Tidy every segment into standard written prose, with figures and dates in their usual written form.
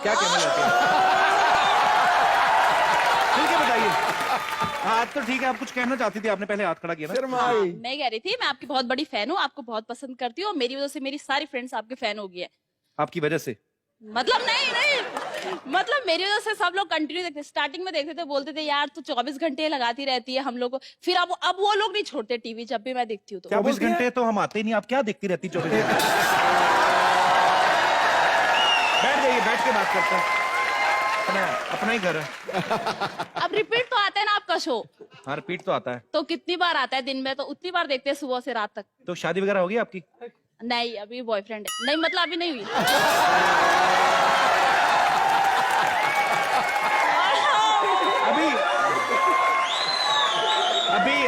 क्या कहना चाहते हैं? ठीक है बताइए। हाथ तो ठीक है, आप कुछ कहना चाहती थी, आपने पहले हाथ खड़ा किया ना। हाँ, मैं कह रही थी मैं आपकी बहुत बड़ी फैन हूँ, आपको बहुत पसंद करती हूँ और मेरी वजह से मेरी सारी फ्रेंड्स आपके फैन हो गई है। आपकी वजह से? मतलब नहीं मतलब मेरी वजह से सब लोग कंटिन्यू देखते, स्टार्टिंग में देखते थे, बोलते थे यार तू 24 घंटे लगाती रहती है हम लोग को, फिर अब वो लोग नहीं छोड़ते टीवी, जब भी मैं देखती हूँ तो। 24 घंटे तो हम आते ही नहीं, आप क्या देखती रहती 24 घंटे? बैठ जाइए, बैठ के बात करते हैं, अपना ही घर है। अब रिपीट तो आता है ना आपका शो, हाँ रिपीट तो आता है। तो कितनी बार आता है दिन में? तो उतनी बार देखते हैं सुबह से रात तक। तो शादी वगैरह होगी आपकी? नहीं, अभी बॉयफ्रेंड है। नहीं मतलब अभी नहीं हुई। अभी अभी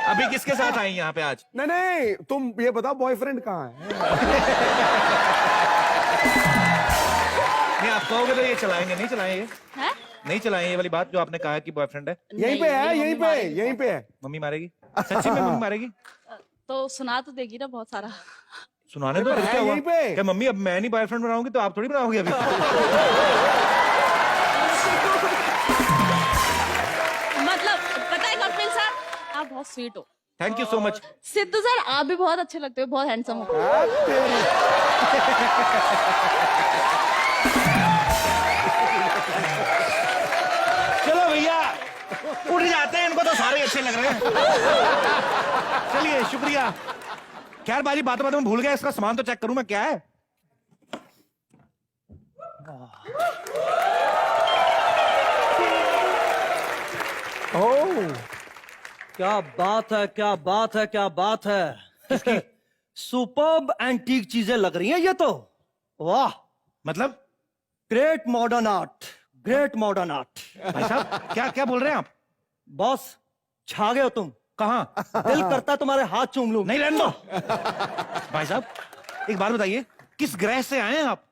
अभी किसके साथ आई यहाँ पे आज? नहीं, तुम ये बताओ बॉयफ्रेंड कहाँ है? नहीं आप कहोगे तो ये चलाएंगे, नहीं चलाएंगे? है? नहीं चलाएंगे ये वाली बात जो आपने कहा कि बॉयफ्रेंड है। यहीं पे है, यहीं पे, यहीं पे है। मम्मी मारेगी? सच्ची में मम्मी मारेगी? तो सुना तो देगी ना बहुत सारा। सुनाने दो, फिर क्या हुआ? यहीं पे। क्या मम्मी अब मैं नहीं बॉयफ्रेंड बनाऊंगी तो आप थोड़ी बनाओगे अभी? मतलब पता है कपिल सर, आप बहुत स्वीट हो। Thank you so much. Sidhu sir आप भी बहुत अच्छे लगते हो, बहुत हैंडसम हो। चलो भैया उठ जाते हैं, इनको तो सारे अच्छे लग रहे हैं। चलिए शुक्रिया। खैर बाजी बातों बातों में भूल गया, इसका सामान तो चेक करूं मैं, क्या है? ओह, क्या बात है, क्या बात है, क्या बात है। सुपर्ब एंटीक चीजें लग रही हैं ये तो। वाह, मतलब great modern art, great modern art. भाई साहब क्या क्या बोल रहे हैं आप? बॉस छा गए हो तुम। कहाँ? दिल करता है तुम्हारे हाथ चूम लूं। नहीं रहने दो। भाई साहब एक बात बताइए, किस ग्रह से आए हैं आप?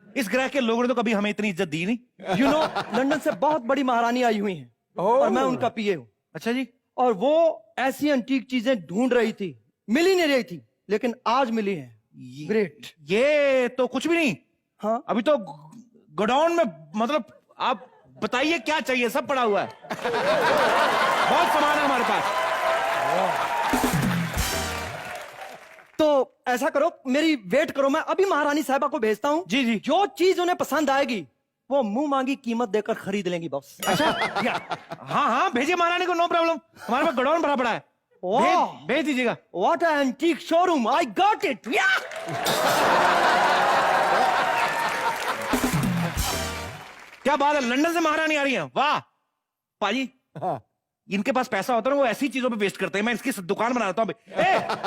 इस ग्रह के लोगों ने तो कभी हमें इतनी इज्जत दी नहीं। यू नो लंदन से बहुत बड़ी महारानी आई हुई हैं और मैं उनका पीए हूँ। अच्छा जी। और वो ऐसी एंटीक चीजें ढूंढ रही थी, मिल ही नहीं रही थी, लेकिन आज मिली है। ग्रेट। ये तो कुछ भी नहीं। हाँ, अभी तो गोडाउन में, मतलब आप बताइए क्या चाहिए, सब पड़ा हुआ है। बहुत सामान है हमारे पास। तो ऐसा करो, मेरी वेट करो, मैं अभी महारानी साहिबा को भेजता हूँ। जी जी। जो चीज उन्हें पसंद आएगी वो मुंह मांगी कीमत देकर खरीद लेंगी बॉस। अच्छा हाँ हाँ भेजिए महारानी को, नो प्रॉब्लम, हमारे पास गोडाउन भरा पड़ा है। भेज दीजिएगा। What a antique showroom, I got it. क्या बात है, लंदन से महारानी आ रही है? वाह पाजी। हाँ। इनके पास पैसा होता है ना, वो ऐसी चीजों पे वेस्ट करते हैं। मैं इसकी दुकान बना देता हूँ।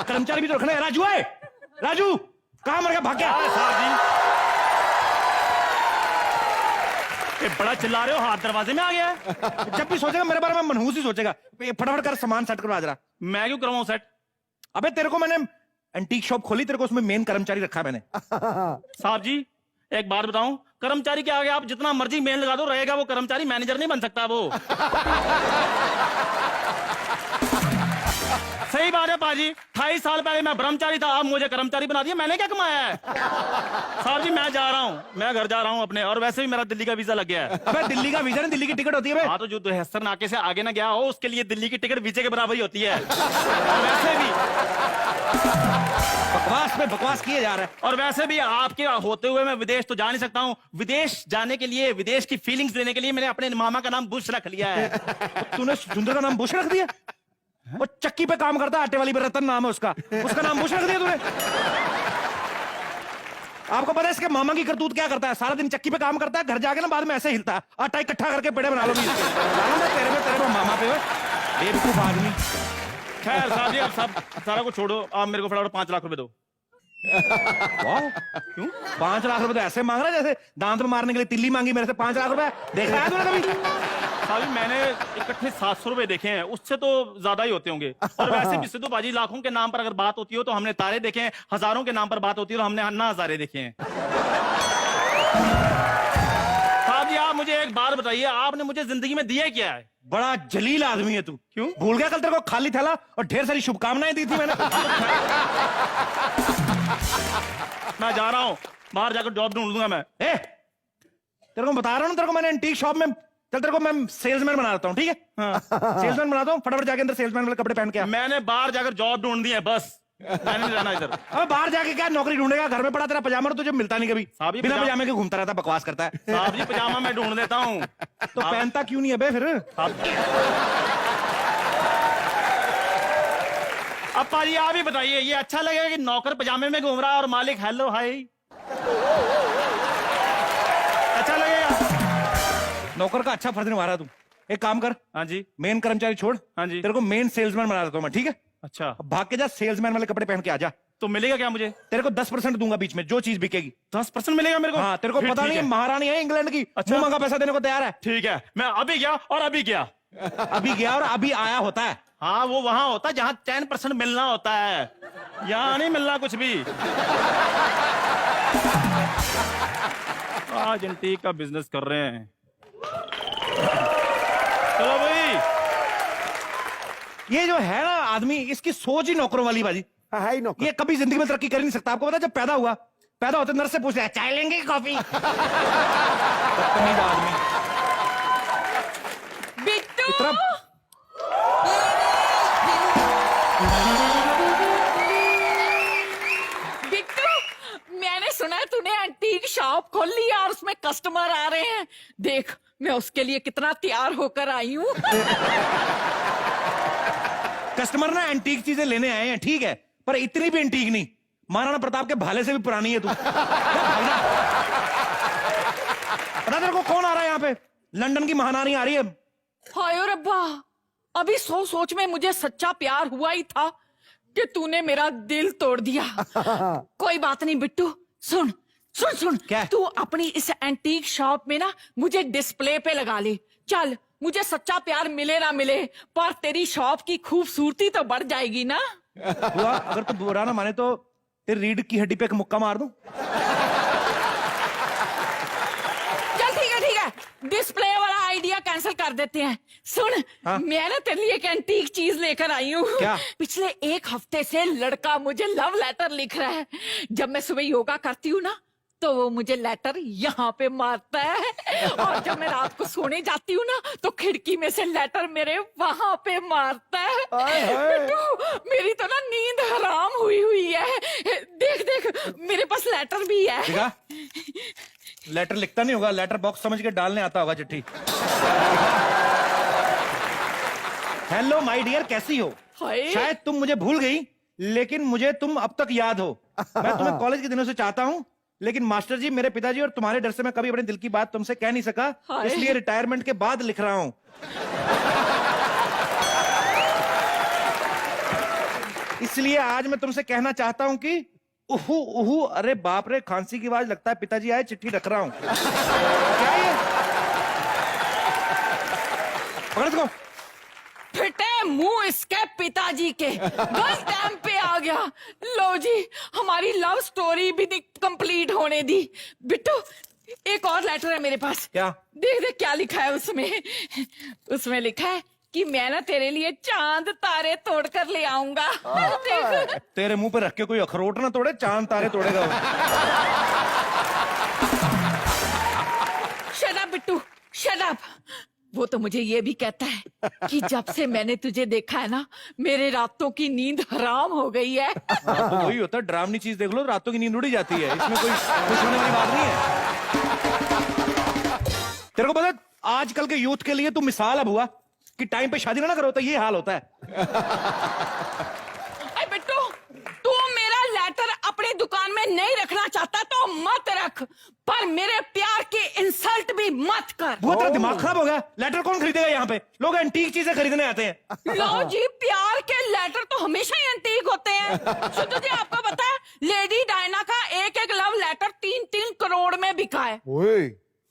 कर्मचारी भी तो रखना है। राजू है, राजू कहाँ मर गया, भाग गया? बड़ा चिल्ला रहे हो, हाथ दरवाजे में आ गया है। जब भी सोचेगा मेरे बारे में मनहूस ही सोचेगा। फटाफट कर सामान सेट करवा जरा। मैं क्यों करवाऊं सेट? अबे तेरे को मैंने एंटीक शॉप खोली, तेरे को उसमें मेन कर्मचारी रखा मैंने। साहब जी एक बात बताऊं, कर्मचारी के आगे आप जितना मर्जी मेल लगा दो, रहेगा वो कर्मचारी, मैनेजर नहीं बन सकता वो। सही बात है पाजी, 28 साल पहले मैं ब्रह्मचारी था, अब मुझे कर्मचारी बना दिया, मैंने क्या कमाया है? साहब जी मैं जा रहा हूँ, मैं घर जा रहा हूँ अपने, और वैसे भी मेरा दिल्ली का वीजा लग गया है। अबे दिल्ली का वीजा नहीं, दिल्ली की टिकट होती है। हाँ तो जो दहस्तर नाके से आगे ना गया हो उसके लिए दिल्ली की टिकट वीजे के बराबर ही होती है। और वैसे भी बकवास में बकवास किए जा रहा है। और वैसे भी आपके होते हुए मैं विदेश तो जा नहीं सकता हूँ। विदेश जाने के लिए, विदेश की फीलिंग्स लेने के लिए मैंने अपने मामा का नाम बुश रख लिया है। तूने सुंदर का नाम बुश रख दिया? वो चक्की पे काम करता है, आटे वाली पे, रतन नाम है उसका, उसका नाम बुश रख दिया तूने? आपको पता है इसके मामा की करतूत क्या करता है? सारा दिन चक्की पे काम करता है, घर जाके ना बाद में ऐसे हिलता है, आटा इकट्ठा करके पेड़े बना लो। तेरे में मामा पे बेवकूफ आदमी। खैर साहब जी अब सब सारा कुछ छोड़ो, आप मेरे को फटाफट 5 लाख रुपए दो। वाह, क्यों 5 लाख रुपए? तो ऐसे मांग रहा है जैसे दांत में मारने के लिए तिल्ली मांगी मेरे से 5 लाख रुपए। देखा है तूने कभी? साहब जी मैंने इकट्ठे 700 रुपए देखे हैं, उससे तो ज्यादा ही होते होंगे। और वैसे भी सिद्धू बाजी लाखों के नाम पर अगर बात होती हो तो हमने तारे देखे हैं, हजारों के नाम पर बात होती है तो हमने अन्ना हजारे देखे हैं। साहब जी आप मुझे एक बात बताइए, आपने मुझे जिंदगी में दिया क्या है? बड़ा जलील आदमी है तू। क्यों भूल गया कल तेरे को खाली थैला और ढेर सारी शुभकामनाएं दी थी मैंने? मैं जा रहा हूँ, बाहर जाकर जॉब ढूंढ लूंगा मैं। तेरे को बता रहा हूँ, तेरे को मैंने एंटीक शॉप में, चल तेरे को मैं सेल्समैन बना देता हूँ, ठीक है? हाँ। सेल्समैन बनाता हूँ, फटाफट जाके अंदर सेल्समैन वाले कपड़े पहन के आ। मैंने बाहर जाकर जॉब ढूंढ दी है, बस मैंने नहीं रहना इधर। अब बाहर जाके क्या नौकरी ढूंढेगा? घर में पड़ा तेरा पजामा, तुझे मिलता नहीं कभी, साहब जी, बिना पजामा- पजामे के घूमता रहता, बकवास करता है। साहब जी पजामा मैं ढूंढ देता हूँ। तो पहनता क्यों नहीं है बे फिर? अब पाजी आप ही बताइए, ये अच्छा लगेगा कि नौकर पजामे में घूम रहा है और मालिक हेलो हाय? अच्छा लगेगा? नौकर का अच्छा फर्ज निभा रहा तू। एक काम कर, हाँ जी, मेन कर्मचारी छोड़, हाँ जी। तेरे को मेन सेल्समैन बना देता हूँ मैं, ठीक है? अच्छा, अब भाग के जा, सेल्समैन वाले कपड़े पहन के आ जा। तो मिलेगा क्या मुझे? तेरे को 10% दूंगा बीच में, जो चीज बिकेगी। 10% मिलेगा मेरे को? हाँ, तेरे को फिर पता ठीक नहीं है, है। महारानी है इंग्लैंड की, अच्छा। मुंह मंगा पैसा देने को तैयार है। ठीक है, मैं अभी गया और अभी गया। अभी गया और अभी आया होता है। हाँ, वो वहां होता है जहां 10% मिलना होता है, यहाँ नहीं मिलना कुछ भी। आज एंटीक का बिजनेस कर रहे हैं। चलो भाई, ये जो है ना आदमी, इसकी सोच ही नौकरों वाली बाजी। हाँ, है ही नौकर। ये कभी जिंदगी में तरक्की कर ही नहीं सकता। आपको पता है, जब पैदा होते नर्स से पूछते हैं चाय लेंगे कि कॉफी? बदतमीज आदमी। बिट्टू इतना बिट्टू, मैंने सुना है तूने एंटीक शॉप खोल ली है और उसमें कस्टमर आ रहे हैं। देख, मैं उसके लिए कितना तैयार होकर आई हूँ। कस्टमर ना एंटीक चीजें लेने आए हैं, ठीक है, पर इतनी भी एंटीक नहीं। महाराणा प्रताप के भाले से भी पुरानी है तू। पता तेरे को कौन आ रहा है यहाँ पे? लंदन की महारानी आ रही है। हाय रब्बा, अभी सोच में मुझे सच्चा प्यार हुआ ही था कि तूने मेरा दिल तोड़ दिया। कोई बात नहीं बिट्टू, सुन सुन सुन, क्या? तू अपनी इस एंटीक शॉप में ना मुझे डिस्प्ले पे लगा ले। चल, मुझे सच्चा प्यार मिले ना मिले, पर तेरी शॉप की खूबसूरती तो बढ़ जाएगी ना। हुआ, अगर तू बुरा ना माने तो तेरी रीढ़ की हड्डी पे एक मुक्का मार दूं। चल ठीक है, डिस्प्ले वाला आइडिया कैंसिल कर देते हैं। सुन, हाँ? मैं ना तेरे लिए एक एंटीक चीज लेकर आई हूँ। क्या? पिछले 1 हफ्ते से लड़का मुझे लव लेटर लिख रहा है। जब मैं सुबह योगा करती हूँ ना, तो वो मुझे लेटर यहाँ पे मारता है, और जब मैं रात को सोने जाती हूँ ना, तो खिड़की में से लेटर मेरे वहां पे मारता है। बिट्टू, मेरी तो ना नींद हराम हुई है। देख देख, मेरे पास लेटर भी है। देखा? लेटर लिखता नहीं होगा, लेटर बॉक्स समझ के डालने आता होगा चिट्ठी। हेलो माय डियर, कैसी हो? हाय। शायद तुम मुझे भूल गई, लेकिन मुझे तुम अब तक याद हो। मैं तुम्हें कॉलेज के दिनों से चाहता हूँ, लेकिन मास्टर जी, मेरे पिताजी और तुम्हारे डर से मैं कभी अपने दिल की बात तुमसे कह नहीं सका, हाय। इसलिए रिटायरमेंट के बाद लिख रहा हूँ। इसलिए आज मैं तुमसे कहना चाहता हूँ कि उहू उहू, अरे बाप रे, खांसी की आवाज, लगता है पिताजी आए, चिट्ठी रख रहा हूँ। क्या ये? पकड़ इसको। फिटे मुंह इसके पिताजी के, बस टाइम पे आ गया। लो जी, हमारी लव स्टोरी भी कंप्लीट होने दी। बिट्टू, एक और लेटर है मेरे पास। क्या? देख देख क्या लिखा है उसमें। उसमें लिखा है कि मैं ना तेरे लिए चांद तारे तोड़ कर ले आऊंगा। देख। तेरे मुंह पे रख के कोई अखरोट ना तोड़े, चांद तारे तोड़ेगा वो। Shut up Bittu, shut up. वो तो मुझे ये भी कहता है कि जब से मैंने तुझे देखा है ना, मेरे रातों की नींद हराम हो गई है। हाँ, तो वही होता है, डरावनी चीज देख लो, रातों की नींद उड़ी जाती है। इसमें कोई खुश होने वाली बात नहीं है। तेरे को पता है, आजकल के यूथ के लिए तू मिसाल अब हुआ कि टाइम पे शादी ना करो तो ये हाल होता है। अरे बिट्टू, तू मेरा लेटर अपनी दुकान में नहीं रखना चाहता तो मत रख, पर मेरे प्यार की इंसल्ट भी मत कर। वो तेरा दिमाग खराब हो गया? लेटर कौन खरीदेगा यहाँ पे? लोग एंटीक चीजें खरीदने आते हैं। लो जी, प्यार के लेटर तो हमेशा ही एंटीक होते हैं। शुद्ध जी, आपको पता है, लेडी डायना का एक लव लेटर 3-3 करोड़ में बिका है। ओए,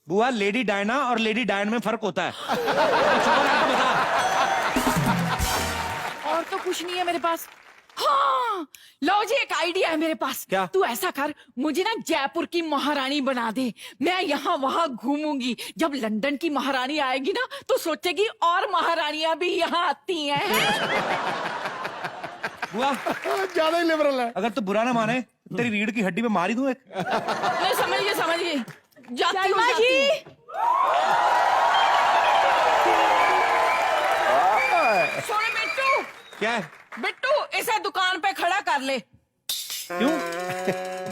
बुआ, लेडी डायना और लेडी डायन में फर्क होता है। कुछ और है तो बता। और तो कुछ नहीं है मेरे पास। हाँ, लो जी, एक आइडिया है मेरे पास। क्या? तू ऐसा कर, मुझे ना जयपुर की महारानी बना दे। मैं यहाँ वहाँ घूमूंगी। जब लंदन की महारानी आएगी ना, तो सोचेगी और महारानियां भी यहाँ आती हैं। बुआ, ज्यादा ही लिबरल है। अगर तू बुरा ना माने, तेरी रीढ़ की हड्डी पे मारी दूं एक। नहीं, समझ गई। जाती हूँ, शर्मा जाती जी, हूँ। सोने बिट्टू, क्या है? बिट्टू इसे दुकान पे खड़ा कर ले। क्यों?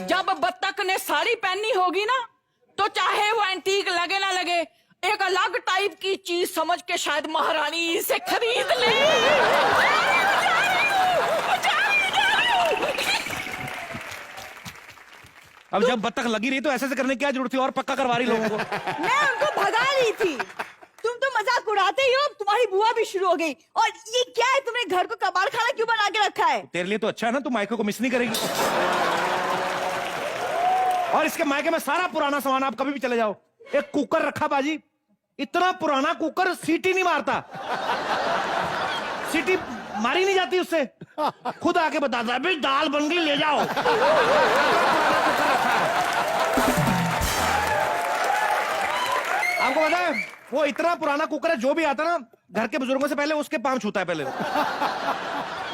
जब बत्तख ने साड़ी पहनी होगी ना, तो चाहे वो एंटीक लगे ना लगे, एक अलग टाइप की चीज समझ के शायद महारानी इसे खरीद ले। अब जब बत्तख लगी रही तो ऐसे करने की क्या जरूरत थी? और पक्का करवा रही लोगों को। मैं उनको भगा रही थी। तुम तो मजाक उड़ाते ही हो, तुम्हारी बुआ भी शुरू हो गई। और ये क्या है, तुमने घर को कबाड़ खाना क्यों बना के रखा है? तेरे लिए तो अच्छा है ना, तू मायके को मिस नहीं करेगी। और इसके मायके में सारा पुराना सामान, आप कभी भी चले जाओ। एक कुकर रखा बाजी, इतना पुराना कुकर, सीटी नहीं मारता। सीटी मारी नहीं जाती उससे। खुद आके बताता है, भाई दाल बन गई, ले जाओ। आपको पता है, वो इतना पुराना कुकर है, जो भी आता ना घर के बुजुर्गों से पहले उसके पांव छूता है पहले।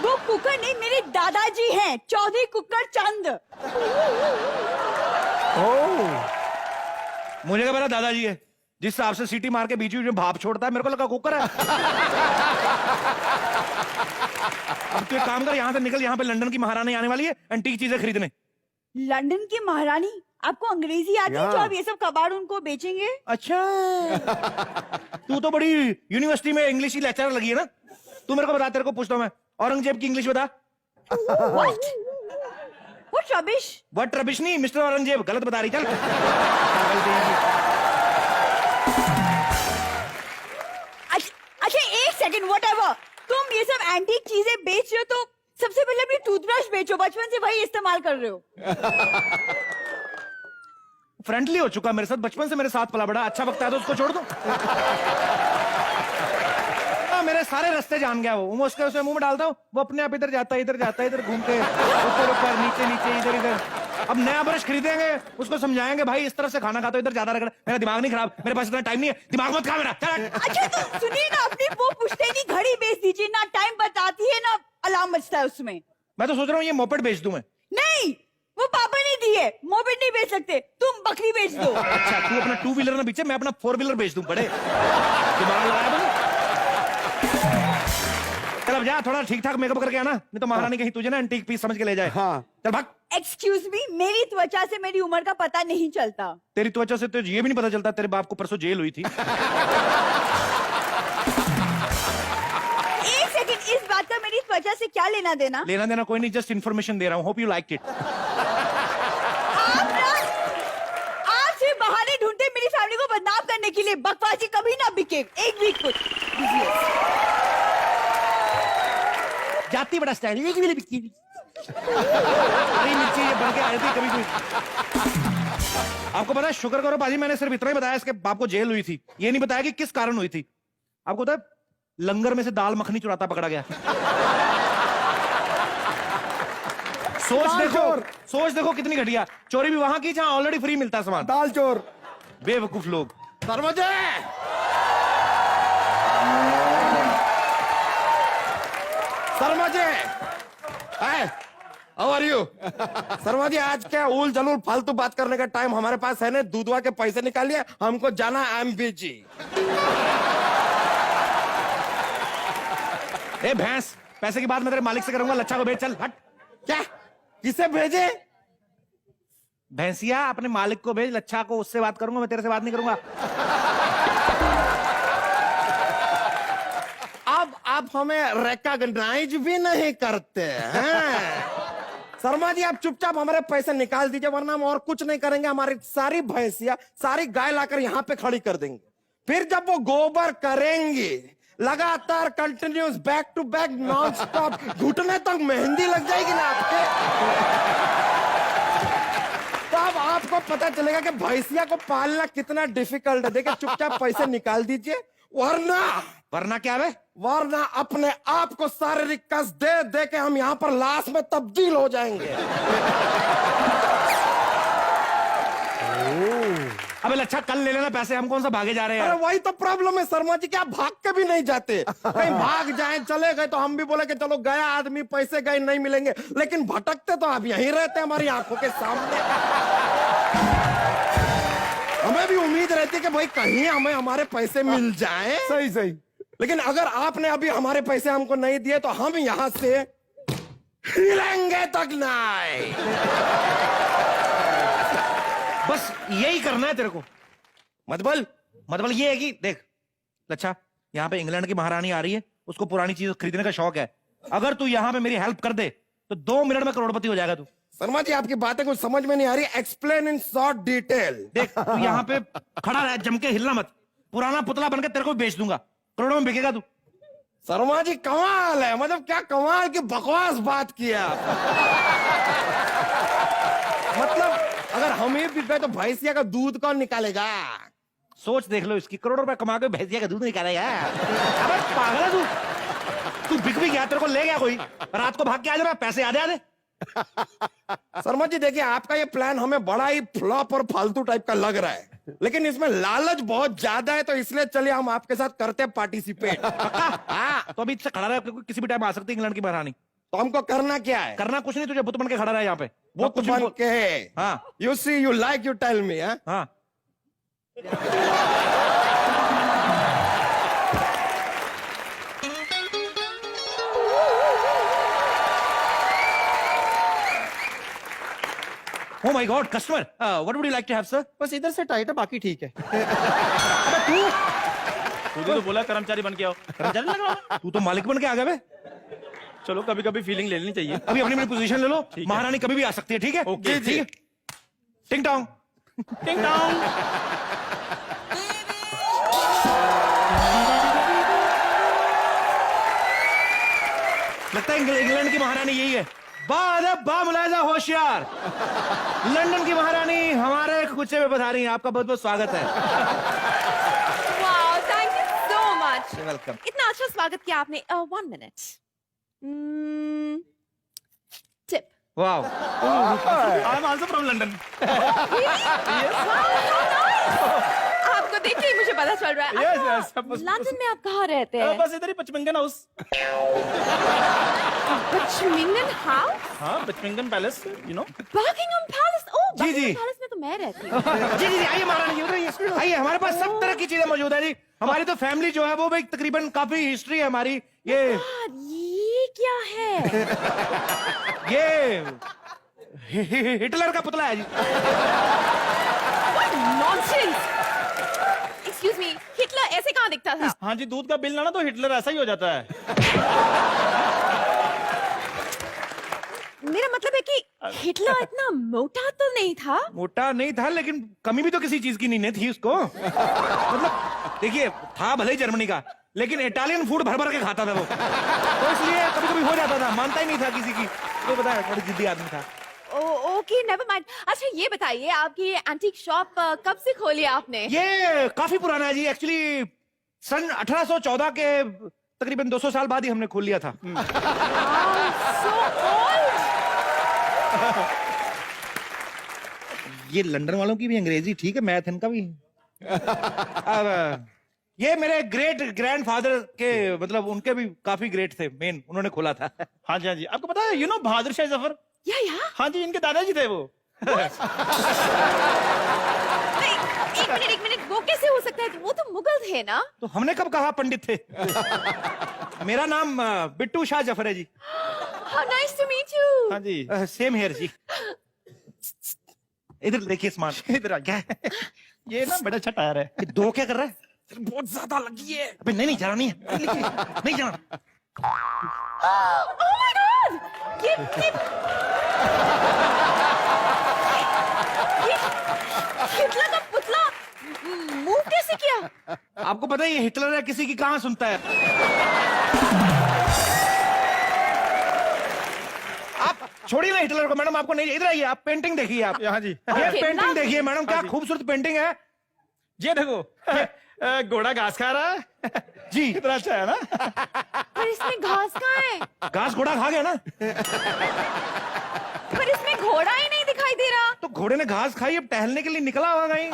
वो कुकर नहीं, मेरे दादाजी हैं, चौधरी कुकर चंद। मुझे क्या पता दादाजी है, जिस हिसाब से सीटी मार के बीच में भाप छोड़ता है, मेरे को लगा कुकर है। अब तू एक काम कर, यहाँ से निकल, यहाँ पे लंदन की महारानी आने वाली है एंटीक चीजें खरीदने। लंदन की महारानी? आपको अंग्रेजी आती है जो आप ये सब कबाड़ उनको बेचेंगे? अच्छा। तू तो बड़ी यूनिवर्सिटी में इंग्लिश की लेक्चरर लगी है ना। तू मेरे को बता, तेरे को पूछता हूं मैं, औरंगजेब की इंग्लिश बता। What rubbish? व्हाट रबिश नहीं, मिस्टर औरंगजेब, गलत बता रही। चल अच्छा एक सेकंड, whatever। तुम ये सब एंटीक चीजें बेच रहे हो तो सबसे पहले अपनी टूथब्रश बेचो, बचपन से वही इस्तेमाल कर रहे हो। फ्रेंडली हो चुका मेरे साथ, बचपन से मेरे साथ पला बड़ा। अच्छा वक्त है तो उसको छोड़ दूं। मेरे सारे रास्ते जान गया वो। मैं उसके मुंह में डालता हूँ, वो अपने आप इधर जाता है, इधर जाता है, इधर घूमते ऊपर ऊपर, नीचे नीचे, इधर इधर। अब नया ब्रश खरीदेंगे, उसको समझाएंगे, भाई इस तरफ से खाना खाता, इधर ज्यादा रगड़। मेरा दिमाग नहीं खराब, मेरे पास इतना टाइम नहीं है, दिमाग मत खा मेरा। चल। अच्छा तो सुनिए ना, अपनी वो पुश्तैनी घड़ी बेच दीजिए ना, टाइम बताती है ना, अलार्म बजता है उसमें। मैं तो सोच रहा हूँ ये मोपेड बेच दूं मैं। नहीं, वो पापा ने दी है, मोपेड नहीं बेच सकते, तुम बकरी बेच दो। अच्छा, तू अपना 2 व्हीलर ना बेचे, मैं अपना 4 व्हीलर बेच दूं। बड़े दिमाग लगाया मैंने। चल अब जा, थोड़ा ठीक ठाक मेकअप करके आना, नहीं तो महारानी कहीं तुझे ना एंटीक पीस समझ के ले जाए। हाँ। चल भाग। एक्सक्यूज मी, मेरी त्वचा से मेरी उम्र का पता नहीं चलता। तेरी त्वचा से तो ये भी नहीं पता चलता तेरे बाप को परसों जेल हुई थी। एक सेकंड, इस बात का मेरी त्वचा से क्या लेना देना? लेना देना कोई नहीं, जस्ट इन्फॉर्मेशन दे रहा हूँ। Hope you like it. आप सिर्फ बहाने ढूंढते मेरी फैमिली को बदनाम करने के लिए। बकवासी कभी ना बिके, एक भी कुछ। जाती बड़ा स्टाइल, एक भी नहीं बिकी। अरे नीचे ये बढ़ के आ जाती कभी कोई। आपको पता है, शुक्र करो बाजी, मैंने सिर्फ इतना ही बताया इसके बाप को जेल हुई थी, ये नहीं बताया कि किस कारण हुई थी। आपको पता है, लंगर में से दाल मखनी चुराता पकड़ा गया। सोच देखो कितनी घटिया चोरी भी वहां की जहां ऑलरेडी फ्री मिलता है सामान। दाल चोर। बेवकूफ लोग। सरवजे, सरवजे, हाउ आर यू? सरवजे, आज क्या उल जलूल फालतू बात करने का टाइम हमारे पास है ना। दूधवा के पैसे निकालिए, हमको जाना MBG। ए भैंस, पैसे की बात मैं तेरे मालिक से करूंगा, लच्छा को भेज। चल हट। क्या? किसे भेजे? भैंसिया, अपने मालिक को भेज, लच्छा को उससे बात करूंगा, मैं तेरे से बात नहीं करूंगा। अब आप हमें रिकॉग्नाइज भी नहीं करते हैं। शर्मा जी, आप चुपचाप हमारे पैसे निकाल दीजिए, वरना हम और कुछ नहीं करेंगे। हमारी सारी भैंसिया, सारी गाय लाकर यहाँ पे खड़ी कर देंगे। फिर जब वो गोबर करेंगे, लगातार continuous, back to back, non stop, घुटने तक मेहंदी लग जाएगी ना आपके। तब आपको पता चलेगा कि भैंसिया को पालना कितना डिफिकल्ट है। देखिए, चुपचाप पैसे निकाल दीजिए, वरना क्या है? वरना अपने आप को शारीरिक कष्ट दे दे के हम यहाँ पर लाश में तब्दील हो जाएंगे। अबे लच्छा, कल ले लेना पैसे, हम कौन सा भागे जा रहे हैं? अरे वही तो प्रॉब्लम है शर्मा जी, कि आप भाग के भी नहीं जाते। कहीं भाग जाए, चले गए तो हम भी बोले कि चलो गया आदमी, पैसे गए नहीं मिलेंगे, लेकिन भटकते तो आप यहीं रहते हमारी आंखों के सामने। हमें भी उम्मीद रहती है कि भाई कहीं हमें हमारे पैसे मिल जाएं। सही सही। लेकिन अगर आपने अभी हमारे पैसे हमको नहीं दिए तो हम यहाँ से हिलेंगे तक नहीं। बस यही करना है तेरे को। मतलब ये है कि देख अच्छा, यहाँ पे इंग्लैंड की महारानी आ रही है, उसको पुरानी चीज खरीदने का शौक है। अगर तू यहाँ पे मेरी हेल्प कर दे तो 2 मिनट में करोड़पति हो जाएगा तू। शर्मा जी आपकी बातें कुछ समझ में नहीं आ रही। Explain in short detail. देख तू यहाँ पे खड़ा रह, जम के हिलना मत। पुराना पुतला बनकर तेरे को बेच दूंगा, करोड़ों में बिकेगा तू। शर्मा जी कमाल है, मतलब क्या कमाल की बकवास बात किया। मतलब अगर हम ही बिक गए तो भैंसिया का दूध कौन निकालेगा? सोच देख लो इसकी, करोड़ों रुपए कमा के भैंसिया का दूध निकालेगा। अबे पागल है तू बिक भी गया, तेरे को ले गया कोई, रात को भाग के आ जाना, पैसे आधे आधे। शर्मा जी देखिए आपका ये प्लान हमें बड़ा ही फ्लॉप और फालतू टाइप का लग रहा है, लेकिन इसमें लालच बहुत ज्यादा है, तो इसलिए चलिए हम आपके साथ करते हैं पार्टिसिपेट। हाँ तो अभी इससे खड़ा रहे, किसी भी टाइम आ सकती है इंग्लैंड की महारानी। तो हमको करना क्या है? करना कुछ नहीं, तुझे बुत बन के खड़ा रहा है यहाँ पे। वो कुछ बन के। हाँ you see you like you tell me. हाँ Oh my God, customer. What would you like to have, sir? बस इधर से टाइट है, बाकी ठीक है। अबे तू खुद ही तो बोला कर्मचारी बन के आओ। कर्मचारी लग रहा है। तू तो मालिक बन के आ गया बे। चलो कभी कभी फीलिंग ले लेनी चाहिए। अभी अपनी अपनी पोजीशन ले लो, है। महारानी कभी भी आ सकती है, ठीक है? ओके, ठीक है। टिंग टोंग। टिंग टोंग। लगता है इंग्लैंड की महारानी यही है। मुलायजा होशियार, लंदन की महारानी हमारे कुचे में पधारी हैं। आपका बहुत बहुत स्वागत है। Wow, thank you so much. Welcome. इतना अच्छा स्वागत किया आपने। 1 minute. Tip. Wow, I am also from London. आपको देख के ही मुझे पता चल रहा है। Yes, अच्छा, yes, लंदन में आप कहाँ रहते हैं? बस इधर ही पचमिंगन हाउस। Buckingham house? हाँ, Buckingham palace, you know. Buckingham palace? Oh, जी, जी। बकिंगम पैलेस में तो मैं रहती हूँ। जी जी जी, आइए महारानी, उधर आइए। हमारे पास सब तरह की चीजें मौजूद है जी। हमारी तो फैमिली जो है वो भी तकरीबन काफी हिस्ट्री है हमारी। ये क्या है? हिटलर का पुतला है जी। नॉनसेंस। एक्सक्यूज मी, हिटलर ऐसे कहाँ दिखता था? हाँ जी, दूध का बिल लाना तो हिटलर ऐसा ही हो जाता है। मेरा मतलब है कि हिटलर इतना मोटा तो नहीं था। मोटा नहीं था, लेकिन कमी भी तो किसी चीज की नहीं थी उसको। मतलब देखिए, था भले ही जर्मनी का, लेकिन इटालियन फूड भर भर के खाता था वो, तो इसलिए कभी कभी हो जाता था, मानता ही नहीं था किसी की। तो बताया, बड़ी जिद्दी आदमी था। Okay, never mind. अच्छा ये बताइए, आपकी एंटीक शॉप कब से खोली आपने? ये काफी पुराना है जी। एक्चुअली सन 1814 के तकरीबन 200 साल बाद ही हमने खोल लिया था। So old. ये लंदन वालों की भी अंग्रेजी ठीक है, मैथ इनका भी। अब ये मेरे ग्रेट ग्रैंडफादर के, मतलब उनके भी काफी ग्रेट थे, मेन उन्होंने खोला था। हाँ जी, हाँ जी। आपको पता है, यू नो बहादुर शाह जफर? या हाँ जी, इनके दादाजी थे वो। एक मिनट, वो कैसे हो सकता है? वो तो मुगल थे ना? तो हमने कब कहा पंडित थे? मेरा नाम बिट्टू शाह जफर है जी। How nice to meet you. हाँ जी। सेम हेयर जी। इधर देखिए स्मार्ट, इधर आ क्या है? ये ना बड़ा अच्छा टायर है। ये दो क्या कर रहा है? बहुत ज्यादा लगी है। अबे नहीं जाना, नहीं है, नहीं जाना। Oh my God! ये हिटलर का पुतला मूव कैसे किया? आपको पता है ये हिटलर है, किसी की कहां सुनता है। आप छोड़िए ना हिटलर को मैडम, आपको नहीं, इधर आइए, आप पेंटिंग देखिए। आप हाँ जी। ये Okay, पेंटिंग now- देखिए मैडम, क्या खूबसूरत पेंटिंग है। ये देखो, घोड़ा घास खा रहा है जी। कितना अच्छा है ना। पर इसमें घास कहाँ है? घास घोड़ा खा गया ना, पर इसमें घोड़ा ही नहीं दिखाई दे रहा। तो घोड़े ने घास खाई, अब टहलने के लिए निकला होगा कहीं।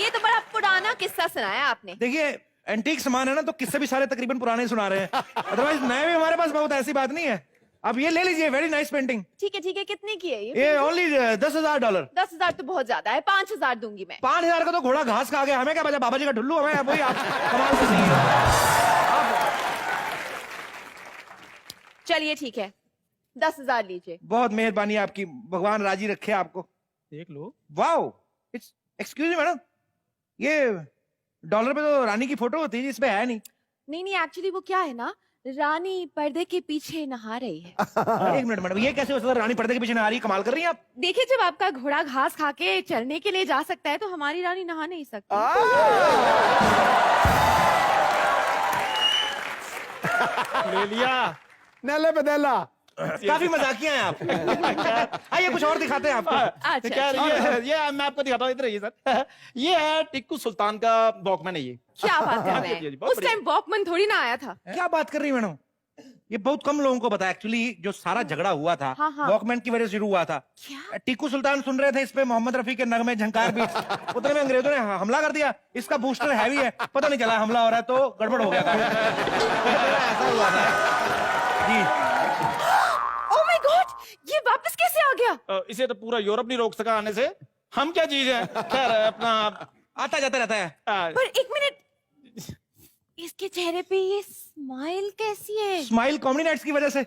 ये तो बड़ा पुराना किस्सा सुनाया आपने। देखिए एंटीक सामान है ना, तो किससे भी सारे तकरीबन पुराने सुना रहे हैं। अदरवाइज नए भी हमारे पास बहुत, ऐसी बात नहीं है। अब ये ले लीजिए, वेरी नाइस पेंटिंग। ठीक है, कितने की है ये? ये ओनली $10,000। 10,000 तो बहुत ज्यादा है, 5,000 दूंगी मैं। 5,000 का तो घोड़ा घास खा गया, हमें क्या बचा, बाबा जी का ढुल्लू हमें वही आप कमाल से सही है। चलिए ठीक है, 10,000 लीजिए। बहुत मेहरबानी आपकी, भगवान राजी रखे आपको। देख लो। Wow, it's excuse me madam, ये डॉलर पे तो रानी की फोटो होती है, इसमें है नहीं। नहीं, एक्चुअली वो क्या है ना, रानी पर्दे के पीछे नहा रही है। एक मिनट मैडम, ये कैसे हो सकता है? रानी पर्दे के पीछे नहा रही है, कमाल कर रही हैं आप। देखिए, जब आपका घोड़ा घास खा के चलने के लिए जा सकता है तो हमारी रानी नहा नहीं सकती। ले लिया। नेले बदेला। काफी मजाकिया हैं आप। आइए कुछ और दिखाते हैं आपको। अच्छा, क्या ये मैं आपको दिखाता हूँ, इधर आइए सर। ये है टिक्कू सुल्तान का वॉकमैन है ये। क्या बात कर रहे जी, हैं? बहुत उस टाइम वॉकमैन थोड़ी ना आया था। क्या बात कर रही है मैडम? ये बहुत कम लोगों को पता है एक्चुअली, जो सारा झगड़ा हुआ था हाँ, हाँ। वॉकमैन की वजह से शुरू हुआ था। क्या? टीकू सुल्तान सुन रहे थे, इस पे मोहम्मद रफी के नगमे झंकार भी, उतने में अंग्रेजों ने हमला कर दिया। इसका बूस्टर हैवी है, पता नहीं चला हमला हो रहा है तो गड़बड़ हो गया था। ऐसा हुआ था जी। ओह माय गॉड, ये वापस कैसे आ गया? इसे तो पूरा यूरोप नहीं रोक सका आने से। हम क्या चीज है? खैर अपना आता जाता रहता है। पर एक मिनट, इसके चेहरे पे ये स्माइल कैसी है? स्माइल कॉमेडी नाइट्स की वजह से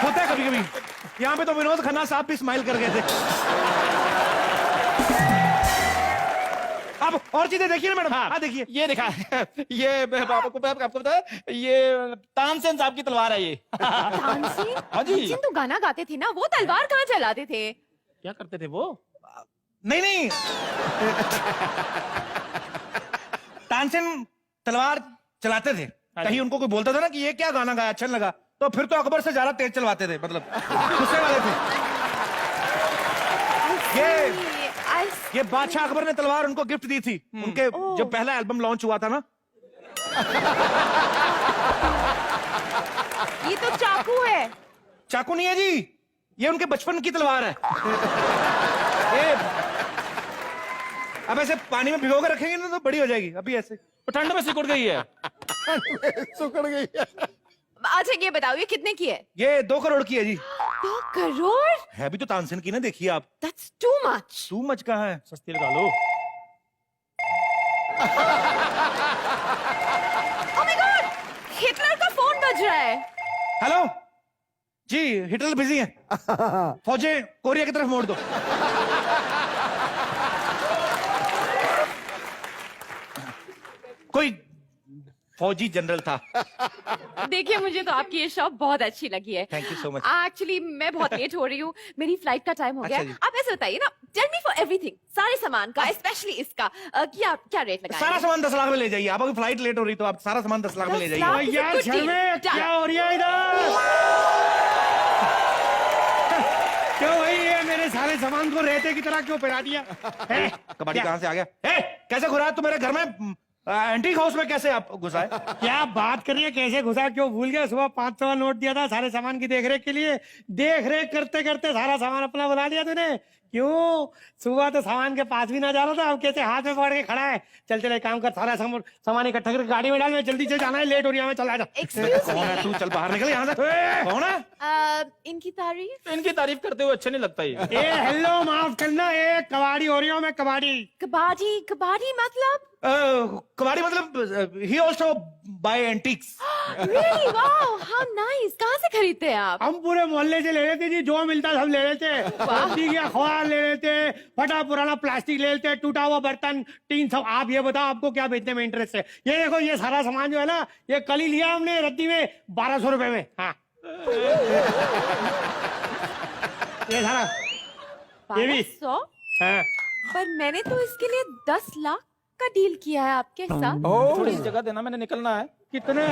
होता है कभी कभी। यहाँ पे तो विनोद खन्ना साहब भी स्माइल कर गए थे। अब और चीजें देखिए ना मैडम। हाँ देखिए, ये दिखा। ये आपको पता है, ये तानसेन साहब की तलवार है ये। तानसेन? हाँ जी। तानसेन तो गाना गाते थे ना, वो तलवार कहाँ चलाते थे? क्या करते थे वो? नहीं तानसेन तलवार चलाते थे। कहीं उनको कोई बोलता था ना कि ये क्या गाना गाया, अच्छा नहीं लगा, तो फिर तो अकबर से ज्यादा तेज चलवाते थे, मतलब गुस्से वाले थे। ये बादशाह अकबर ने तलवार उनको गिफ्ट दी थी, उनके जब पहला एल्बम लॉन्च हुआ था ना। ये तो चाकू है। चाकू नहीं है जी, ये उनके बचपन की तलवार है। ये अब ऐसे पानी में भिगो कर रखेंगे ना तो बड़ी हो जाएगी, अभी ऐसे ठंड में सिकुड़ गई है। सुकड़ गई है। अच्छा ये बताओ, ये कितने की है? ये 2 करोड़ की है जी। 2 करोड़? है भी तो तानसेन की ना, देखिए आप। That's too much. Too much कहाँ है? सस्ती लगा लो। Oh my God! हिटलर का फोन बज रहा है। हेलो जी, हिटलर बिजी है, फौजें कोरिया की तरफ मोड़ दो। कोई फौजी जनरल था। देखिए, मुझे तो आपकी ये शॉप बहुत अच्छी लगी है। Thank you so much. Actually मैं बहुत लेट हो रही हूँ, मेरी फ्लाइट का टाइम हो गया। अच्छा जी। आप ऐसे बताइए ना, टेल मी फॉर एवरीथिंग, सारे सामान का, स्पेशली इसका, क्या रेट लगाएंगे? सारा सामान 10 लाख में ले जाइए। आप अभी फ्लाइट लेट हो रही तो आप सारा सामान 10 लाख में ले 10 लाख? जाइए। यार, शर्मे, क्या हो रही है इधर? क्यों भाई, ये मेरे सारे सामान को रेते की तरह क्यों पहरा दिया? कबाड़ी कहाँ से आ गया? कैसे घुरा तू मेरे घर में? एंटीक हाउस में कैसे आप घुसा है? क्या बात कर रही है, कैसे घुसा, क्यों भूल गया? सुबह 500 का नोट दिया था सारे सामान की देखरेख के लिए। देखरेख करते करते सारा सामान अपना बुला लिया तूने। क्यों? सुबह तो सामान के पास भी ना जा रहा था, अब कैसे हाथ में पकड़ के खड़ा है। चल चल, एक काम कर, सारा सामान इकट्ठा करके गाड़ी में डाल, मैं जल्दी से जाना है, लेट हो रही है, मैं चला जा। Excuse कौन है me. तू? चल बाहर निकल यहाँ से। कौन है? इनकी तारीफ? इनकी तारीफ करते हुए अच्छा नहीं लगता ये। ए हेलो, माफ करना, एक कबाड़ी हो रही हूँ मैं, कबाड़ी। कबाड़ी मतलब? कबाड़ी मतलब ही also buy antiques. Really? Wow, how nice. कहाँ से खरीदते हैं आप? हम पूरे मोहल्ले से ले लेते जी, जो मिलता सब ले लेते। रद्दी के अखबार ले लेते, फटा पुराना प्लास्टिक ले लेते, टूटा हुआ बर्तन, टीन, सब। आप ये बताओ, आपको क्या बेचने में इंटरेस्ट है? ये देखो, ये सारा सामान जो है ना, ये कल ही लिया हमने रद्दी में 1200 रुपए में। हाँ ये सारा, ये भी। 1200? हाँ। पर मैंने तो इसके लिए 10 लाख का डील किया है आपके साथ। थोड़ी सी जगह देना, मैंने निकलना है। कितने?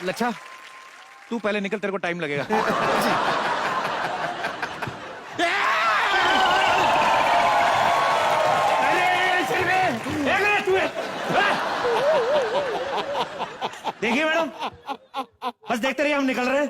लच्छा तू पहले निकल, तेरे को टाइम लगेगा। देखिए मैडम, बस देखते रहिए, हम निकल रहे हैं।